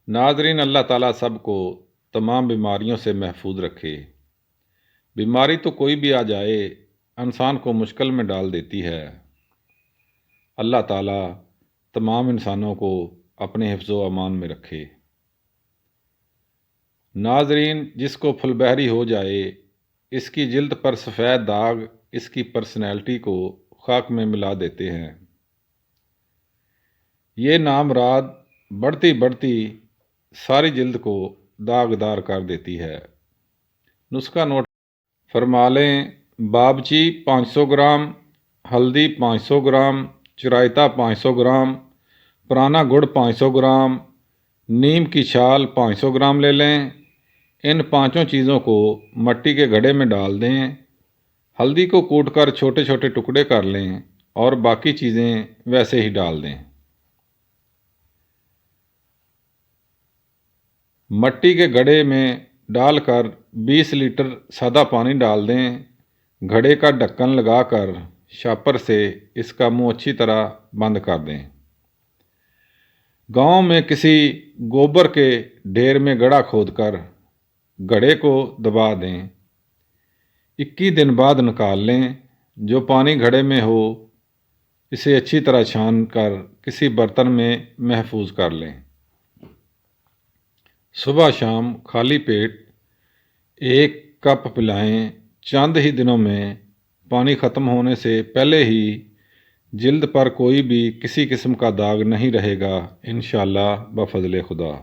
ناظرین، اللہ تعالیٰ سب کو تمام بیماریوں سے محفوظ رکھے۔ بیماری تو کوئی بھی آ جائے انسان کو مشکل میں ڈال دیتی ہے۔ اللہ تعالیٰ تمام انسانوں کو اپنے حفظ و امان میں رکھے۔ ناظرین، جس کو پھل بہری ہو جائے اس کی جلد پر سفید داغ اس کی پرسنالٹی کو خاک میں ملا دیتے ہیں۔ یہ نامراد بڑھتی بڑھتی ساری جلد کو داغدار کر دیتی ہے۔ نسخہ نوٹ فرما لیں: بابچی 500 گرام، ہلدی 500 گرام، چرائتا 500 گرام، پرانا گڑ 500 گرام، نیم کی چھال 500 گرام لے لیں۔ ان پانچوں چیزوں کو مٹی کے گھڑے میں ڈال دیں۔ ہلدی کو کوٹ کر چھوٹے چھوٹے ٹکڑے کر لیں اور باقی چیزیں ویسے ہی ڈال دیں۔ مٹی کے گھڑے میں ڈال کر 20 لیٹر سادہ پانی ڈال دیں۔ گھڑے کا ڈھکن لگا کر شاپر سے اس کا منہ اچھی طرح بند کر دیں۔ گاؤں میں کسی گوبر کے ڈھیر میں گڑھا کھود کر گھڑے کو دبا دیں۔ 21 دن بعد نکال لیں۔ جو پانی گھڑے میں ہو اسے اچھی طرح چھان کر کسی برتن میں محفوظ کر لیں۔ صبح شام خالی پیٹ 1 کپ پلائیں۔ چند ہی دنوں میں پانی ختم ہونے سے پہلے ہی جلد پر کوئی بھی کسی قسم کا داغ نہیں رہے گا، انشاءاللہ بفضل خدا۔